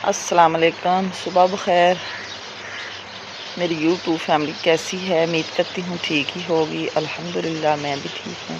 अस्सलाम वालेकुम, सुबह बखैर। मेरी यूट्यूब फैमिली कैसी है? उम्मीद करती हूँ ठीक ही होगी। अल्हम्दुलिल्लाह मैं भी ठीक हूँ।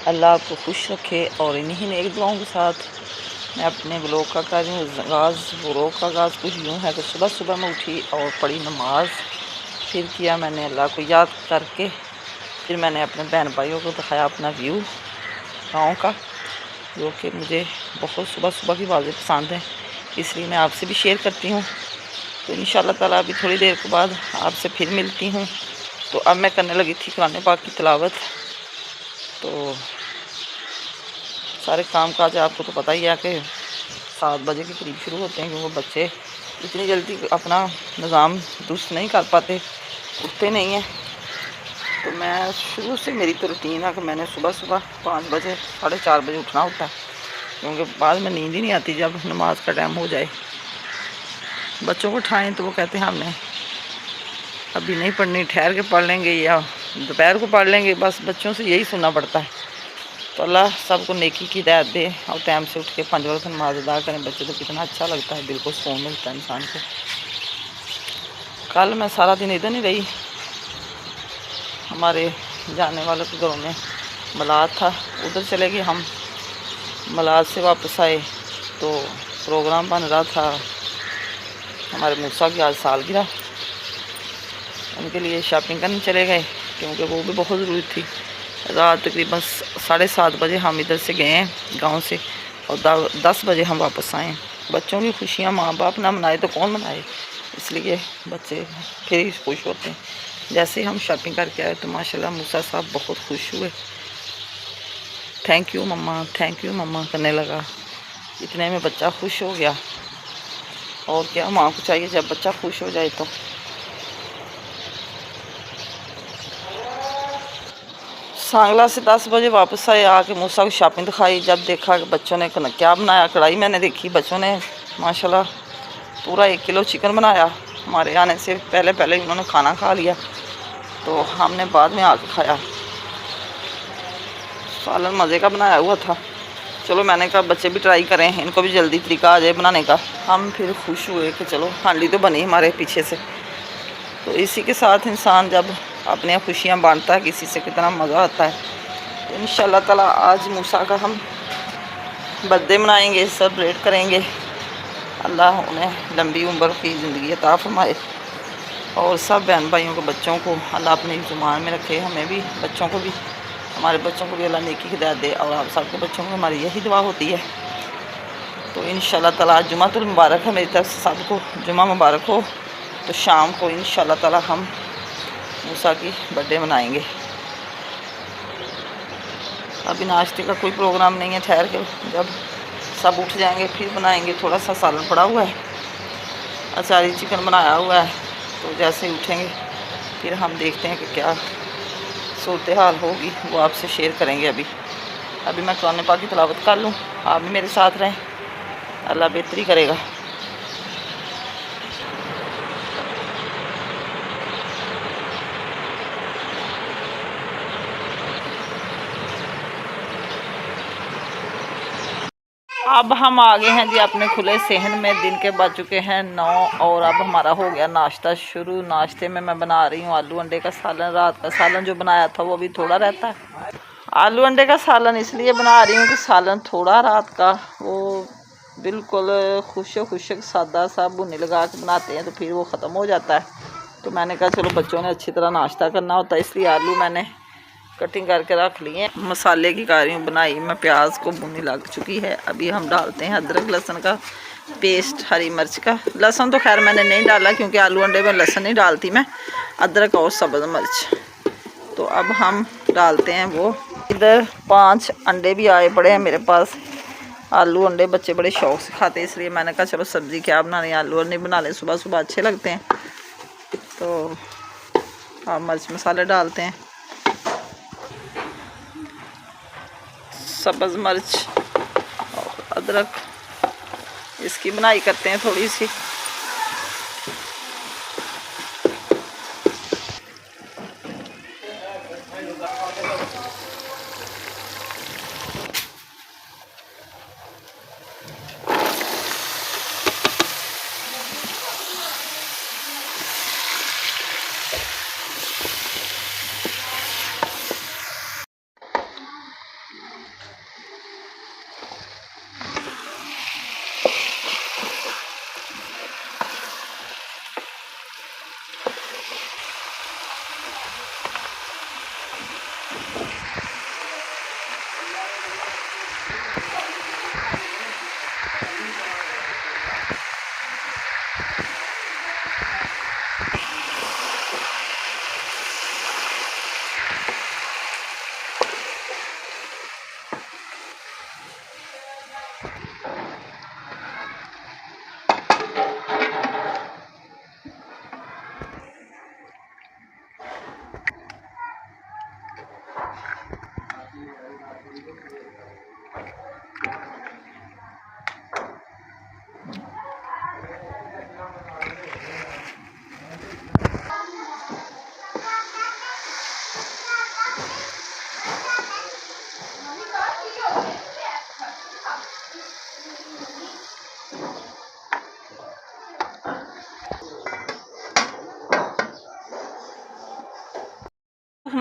अल्लाह आपको खुश रखे। और इन्हीं नेक दुआओं के साथ मैं अपने ब्लॉग का कर रही हूँ आगाज़। ब्लॉग का आगाज़ कुछ यूँ है कि सुबह सुबह मैं उठी और पढ़ी नमाज। फिर किया मैंने अल्लाह को याद करके, फिर मैंने अपने बहन भाइयों को दिखाया अपना व्यू गाँव का, जो कि मुझे बहुत सुबह सुबह की बातें पसंद हैं, इसलिए मैं आपसे भी शेयर करती हूँ। तो इंशाअल्लाह ताला अभी थोड़ी देर के बाद आपसे फिर मिलती हूँ। तो अब मैं करने लगी थी कुरान पाक की तिलावत। तो सारे काम काज आपको तो पता ही है कि 7 बजे के करीब शुरू होते हैं, क्योंकि बच्चे इतनी जल्दी अपना निज़ाम दुरुस्त नहीं कर पाते, उठते नहीं हैं। तो मैं शुरू से मेरी तो रूटीन है कि मैंने सुबह सुबह 5 बजे 4:30 बजे उठना होता है, क्योंकि बाद में नींद ही नहीं आती जब नमाज का टाइम हो जाए। बच्चों को उठाएं तो वो कहते हैं हमने अभी नहीं पढ़नी, ठहर के पढ़ लेंगे या दोपहर को पढ़ लेंगे। बस बच्चों से यही सुनना पड़ता है। तो अल्लाह सबको नेकी की हिदायत दे और टाइम से उठ के 5 वक्त नमाज अदा करें। बच्चे तो कितना अच्छा लगता है, बिल्कुल सुकून मिलता है इंसान को। कल मैं सारा दिन इधर नहीं रही, हमारे जाने वालों के घरों में मिलाद था, उधर चले गए हम। मिलाद से वापस आए तो प्रोग्राम बन रहा था हमारे मूसा की, आज सालगिरह, उनके लिए शॉपिंग करने चले गए, क्योंकि वो भी बहुत ज़रूरी थी। रात तकरीबन 7:30 बजे हम इधर से गए हैं गांव से, और 10 बजे हम वापस आए। बच्चों की खुशियाँ माँ बाप ना मनाए तो कौन मनाए, इसलिए बच्चे फिर ही खुश होते हैं। जैसे ही हम शॉपिंग करके आए तो माशाल्लाह मूसा साहब बहुत खुश हुए। थैंक यू मम्मा करने लगा। इतने में बच्चा खुश हो गया, और क्या माँ को चाहिए जब बच्चा खुश हो जाए। तो सांगला से 10 बजे वापस आए, आके मूसा को शॉपिंग दिखाई। जब देखा कि बच्चों ने क्या बनाया, कढ़ाई मैंने देखी, बच्चों ने माशाल्लाह पूरा 1 किलो चिकन बनाया। हमारे आने से पहले पहले उन्होंने खाना खा लिया, तो हमने बाद में आके खाया। सालन मज़े का बनाया हुआ था। चलो मैंने कहा बच्चे भी ट्राई करें, इनको भी जल्दी तरीका आ जाए बनाने का। हम फिर खुश हुए कि चलो हांडी तो बनी हमारे पीछे से। तो इसी के साथ इंसान जब अपनी खुशियाँ बांटता है किसी से, कितना मज़ा आता है। तो इंशाअल्लाह ताला आज मूसा का हम बर्थडे मनाएंगे, सेलिब्रेट करेंगे। अल्लाह उन्हें लंबी उम्र की ज़िंदगी अता फरमाए, और सब बहन भाइयों को, बच्चों को अल्लाह अपनी ज़ुबान में रखे। हमें भी, बच्चों को भी, हमारे बच्चों को भी अल्लाह नेकी की हिदायत दे, और आप सबके बच्चों को हमारी यही दुआ होती है। तो इंशाअल्लाह ताला आज जुमातुल मुबारक है, मेरी तरफ से सबको जुमा मुबारक हो। तो शाम को इंशाअल्लाह ताला हम मूसा की बर्थडे मनाएंगे। अभी नाश्ते का कोई प्रोग्राम नहीं है, ठहर के जब सब उठ जाएंगे फिर बनाएंगे। थोड़ा सा सालन पड़ा हुआ है, अचारी चिकन बनाया हुआ है। तो जैसे ही उठेंगे फिर हम देखते हैं कि क्या सूरत हाल होगी, वो आपसे शेयर करेंगे। अभी मैं कुरान पाक की तिलावत कर लूँ, आप भी मेरे साथ रहें, अल्लाह बेहतरी करेगा। अब हम आ गए हैं जी अपने खुले सहन में। दिन के बज चुके हैं 9, और अब हमारा हो गया नाश्ता शुरू। नाश्ते में मैं बना रही हूँ आलू अंडे का सालन। रात का सालन जो बनाया था वो भी थोड़ा रहता है। आलू अंडे का सालन इसलिए बना रही हूँ कि सालन थोड़ा, रात का वो बिल्कुल खुशक सादा सा भुनी लगा के बनाते हैं तो फिर वो ख़त्म हो जाता है। तो मैंने कहा चलो बच्चों ने अच्छी तरह नाश्ता करना होता है, इसलिए आलू मैंने कटिंग करके रख लिए। मसाले की कर रही हूँ बनाई मैं, प्याज को भुनी लग चुकी है। अभी हम डालते हैं अदरक लहसुन का पेस्ट, हरी मिर्च का। लहसुन तो खैर मैंने नहीं डाला, क्योंकि आलू अंडे में लहसुन नहीं डालती मैं, अदरक और सब्ज़ मिर्च। तो अब हम डालते हैं वो। इधर 5 अंडे भी आए पड़े हैं मेरे पास। आलू अंडे बच्चे बड़े शौक से खाते हैं, इसलिए मैंने कहा चलो सब्ज़ी क्या बनानी, आलू अंडे बना लें, सुबह सुबह अच्छे लगते हैं। तो आप मिर्च मसाले डालते हैं, सब्ज़ मिर्च और अदरक, इसकी बनाई करते हैं थोड़ी सी।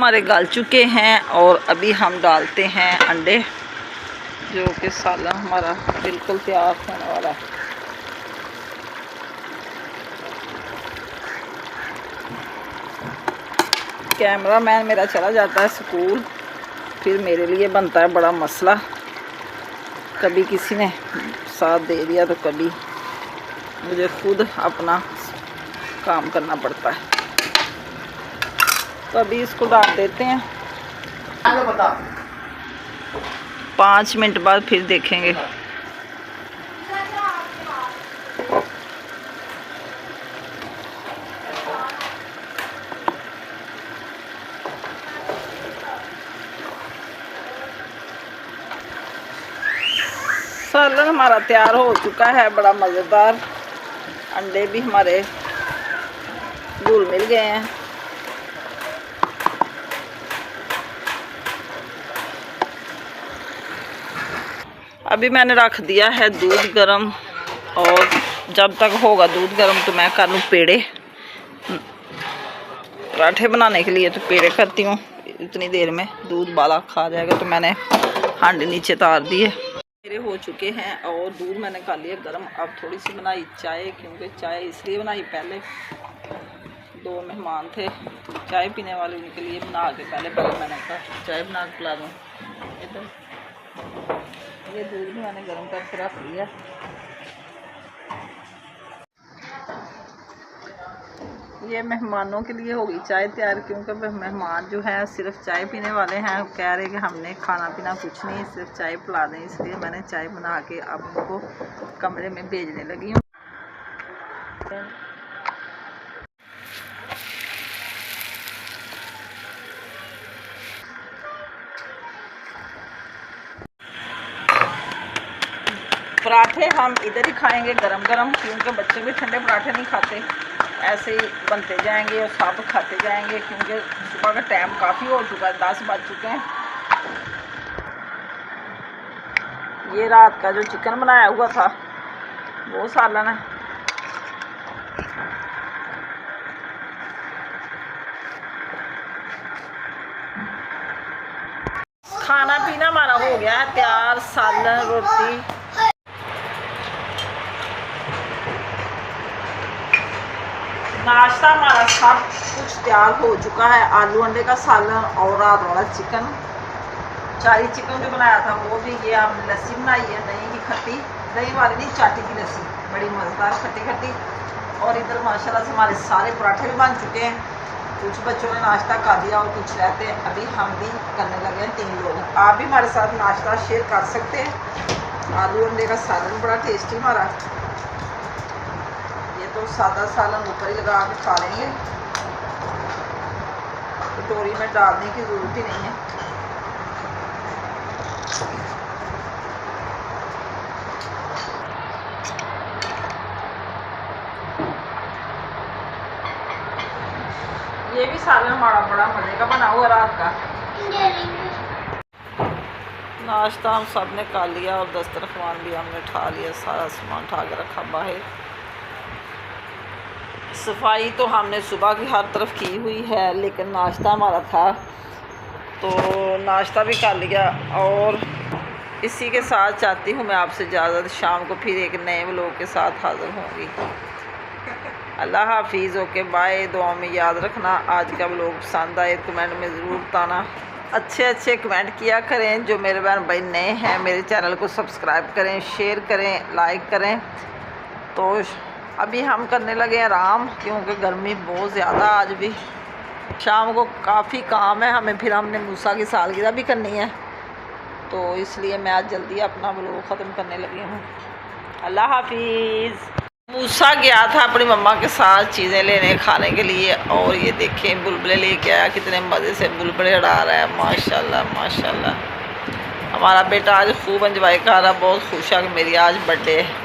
हमारे गल चुके हैं और अभी हम डालते हैं अंडे, जो कि सालन हमारा बिल्कुल तैयार होने वाला है। कैमरामैन मेरा चला जाता है स्कूल, फिर मेरे लिए बनता है बड़ा मसला। कभी किसी ने साथ दे दिया तो कभी मुझे खुद अपना काम करना पड़ता है। तो अभी इसको डाल देते हैं, 5 मिनट बाद फिर देखेंगे। सालन हमारा तैयार हो चुका है, बड़ा मज़ेदार। अंडे भी हमारे घुल मिल गए हैं। अभी मैंने रख दिया है दूध गरम, और जब तक होगा दूध गरम तो मैं कर लूँ पेड़े। पराठे बनाने के लिए तो पेड़े करती हूँ, इतनी देर में दूध बाला खा जाएगा। तो मैंने हांडी नीचे तार दी है। मेरे हो चुके हैं और दूध मैंने कर लिया गरम। अब थोड़ी सी बनाई चाय, क्योंकि चाय इसलिए बनाई, पहले 2 मेहमान थे चाय पीने वाले, उनके लिए बना के पहले मैंने कहा चाय बना के पिला दूँ। इधर ये दूध भी मैंने गर्म करके रख लिया। ये मेहमानों के लिए होगी चाय तैयार, क्योंकि मेहमान जो है सिर्फ चाय पीने वाले हैं। कह रहे कि हमने खाना पीना कुछ नहीं, सिर्फ चाय पिला दें, इसलिए मैंने चाय बना के अब उनको कमरे में भेजने लगी हूँ। पराठे हम इधर ही खाएंगे गरम गरम, क्योंकि बच्चे भी ठंडे पराठे नहीं खाते। ऐसे ही बनते जाएंगे और सब खाते जाएंगे, क्योंकि सुबह का टाइम काफ़ी हो चुका है, 10 बज चुके हैं। ये रात का जो चिकन बनाया हुआ था वो सालन है। खाना पीना हमारा हो गया है तैयार, सालन रोटी। नाश्ता हमारा सब कुछ तैयार हो चुका है। आलू अंडे का सालन और रात वाला चिकन, चारी चिकन जो बनाया था वो भी। ये हमने लस्सी बनाई है, दही की खट्टी, दही वाली नहीं चाटी की लस्सी, बड़ी मज़ेदार खट्टी खट्टी। और इधर माशाल्लाह से हमारे सारे पराठे भी बन चुके हैं। कुछ बच्चों ने नाश्ता कर दिया और कुछ रहते हैं, अभी हम भी करने लगे हैं। 3 लोग, आप भी हमारे साथ नाश्ता शेयर कर सकते हैं। आलू अंडे का सालन बड़ा टेस्टी हमारा। तो सादा सालन ऊपर ही लगा के खा लेंगे, कटोरी में डालने की ज़रूरत ही नहीं है। ये भी सालन हमारा बड़ा मज़े का बना हुआ रात का। नाश्ता हम सब ने खा लिया और दस्तरखान भी हमने उठा लिया, सारा सामान उठा के रखा बाहर। सफाई तो हमने सुबह की हर तरफ की हुई है, लेकिन नाश्ता हमारा था तो नाश्ता भी कर लिया। और इसी के साथ चाहती हूँ मैं आपसे इजाज़त, शाम को फिर एक नए व्लॉग के साथ हाज़िर होंगी। अल्लाह हाफिज़, ओके बाय। दुआ में याद रखना। आज का व्लॉग पसंद आए कमेंट में ज़रूर बताना। अच्छे कमेंट किया करें। जो मेरे बहन भाई नए हैं मेरे चैनल को सब्सक्राइब करें, शेयर करें, लाइक करें। तो अभी हम करने लगे हैं आराम, क्योंकि गर्मी बहुत ज़्यादा। आज भी शाम को काफ़ी काम है हमें, फिर हमने मूसा की सालगिरह भी करनी है, तो इसलिए मैं आज जल्दी अपना व्लॉग ख़त्म करने लगी हूँ। अल्लाह हाफिज़। मूसा गया था अपनी मम्मा के साथ चीज़ें लेने खाने के लिए, और ये देखें बुलबुले लेके आया, कितने मज़े से बुलबुले उड़ा रहा है। माशाल्लाह माशाल्लाह। हमारा बेटा आज खूब एंजॉय कर रहा है, बहुत खुश है कि मेरी आज बर्थडे है।